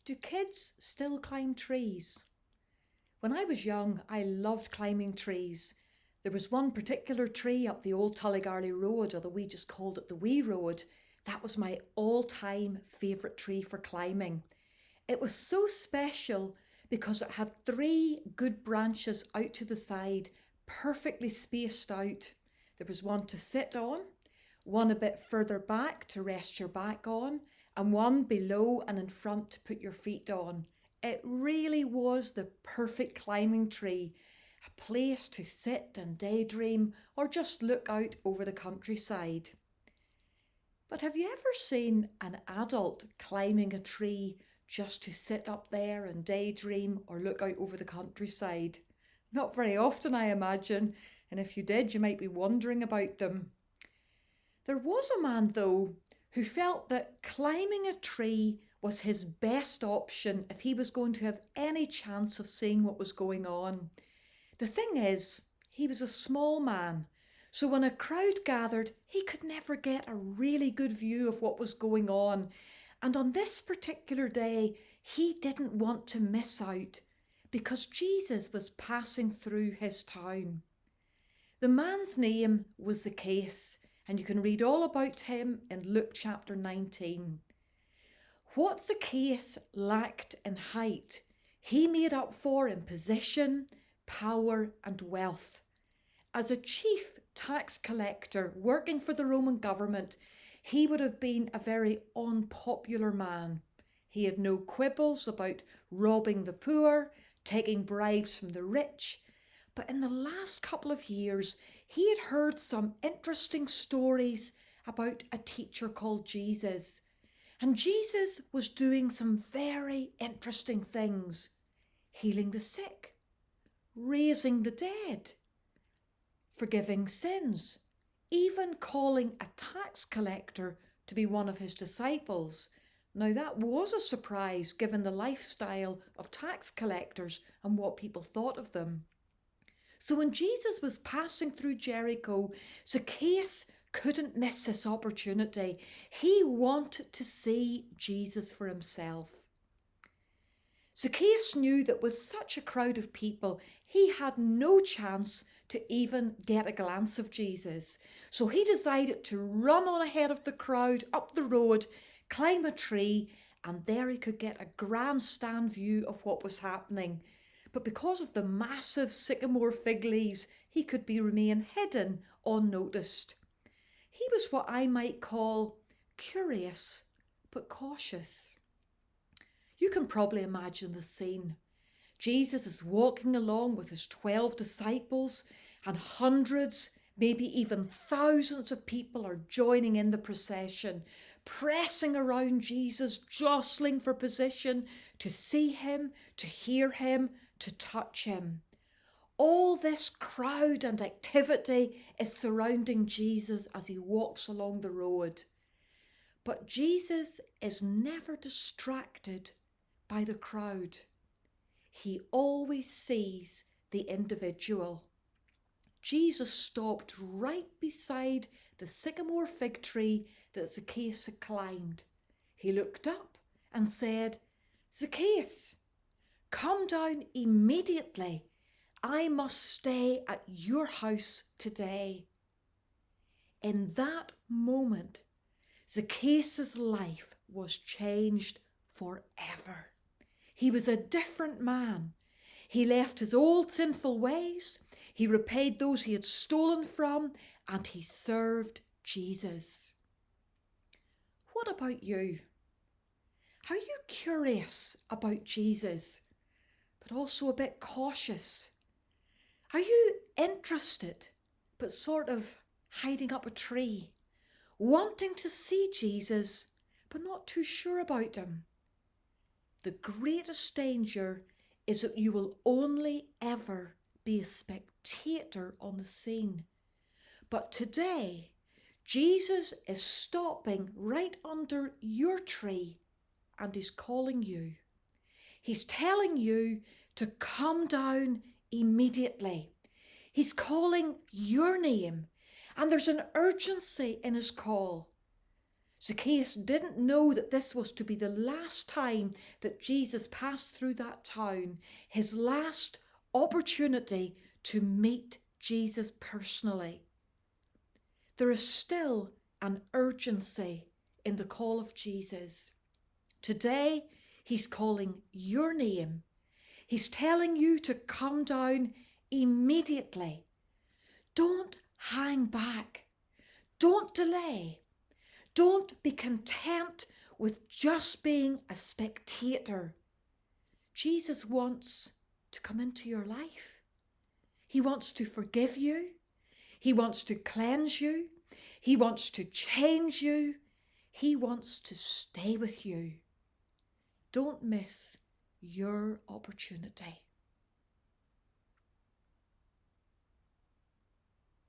Do kids still climb trees? When I was young, I loved climbing trees. There was one particular tree up the old Tullygarly Road, although we just called it the Wee Road. That was my all-time favourite tree for climbing. It was so special because it had three good branches out to the side, perfectly spaced out. There was one to sit on, one a bit further back to rest your back on, and one below and in front to put your feet on. It really was the perfect climbing tree, a place to sit and daydream or just look out over the countryside. But have you ever seen an adult climbing a tree just to sit up there and daydream or look out over the countryside? Not very often, I imagine, and if you did, you might be wondering about them. There was a man, though, who felt that climbing a tree was his best option if he was going to have any chance of seeing what was going on. The thing is, he was a small man, so when a crowd gathered, he could never get a really good view of what was going on. And on this particular day, he didn't want to miss out because Jesus was passing through his town. The man's name was Zacchaeus, and you can read all about him in Luke chapter 19. What Zacchaeus lacked in height, he made up for in position, power, and wealth. As a chief tax collector working for the Roman government, he would have been a very unpopular man. He had no quibbles about robbing the poor, taking bribes from the rich. But in the last couple of years, he had heard some interesting stories about a teacher called Jesus. And Jesus was doing some very interesting things, healing the sick, raising the dead, forgiving sins, even calling a tax collector to be one of his disciples. Now that was a surprise given the lifestyle of tax collectors and what people thought of them. So when Jesus was passing through Jericho, Zacchaeus couldn't miss this opportunity. He wanted to see Jesus for himself. Zacchaeus knew that with such a crowd of people, he had no chance to even get a glance of Jesus. So he decided to run on ahead of the crowd up the road, climb a tree, and there he could get a grandstand view of what was happening. But because of the massive sycamore fig leaves, he could remain hidden, unnoticed. He was what I might call curious, but cautious. You can probably imagine the scene. Jesus is walking along with his 12 disciples, and hundreds, maybe even thousands of people are joining in the procession, pressing around Jesus, jostling for position, to see him, to hear him, to touch him. All this crowd and activity is surrounding Jesus as he walks along the road. But Jesus is never distracted by the crowd. He always sees the individual. Jesus stopped right beside the sycamore fig tree that Zacchaeus had climbed. He looked up and said, "Zacchaeus, come down immediately. I must stay at your house today." In that moment, Zacchaeus' life was changed forever. He was a different man. He left his old sinful ways, he repaid those he had stolen from, and he served Jesus. What about you? Are you curious about Jesus, but also a bit cautious? Are you interested, but sort of hiding up a tree, wanting to see Jesus, but not too sure about him? The greatest danger is that you will only ever be a spectator on the scene. But today, Jesus is stopping right under your tree and he's calling you. He's telling you to come down immediately. He's calling your name, and there's an urgency in his call. Zacchaeus didn't know that this was to be the last time that Jesus passed through that town, his last opportunity to meet Jesus personally. There is still an urgency in the call of Jesus. Today, he's calling your name. He's telling you to come down immediately. Don't hang back. Don't delay. Don't be content with just being a spectator. Jesus wants to come into your life. He wants to forgive you. He wants to cleanse you. He wants to change you. He wants to stay with you. Don't miss your opportunity.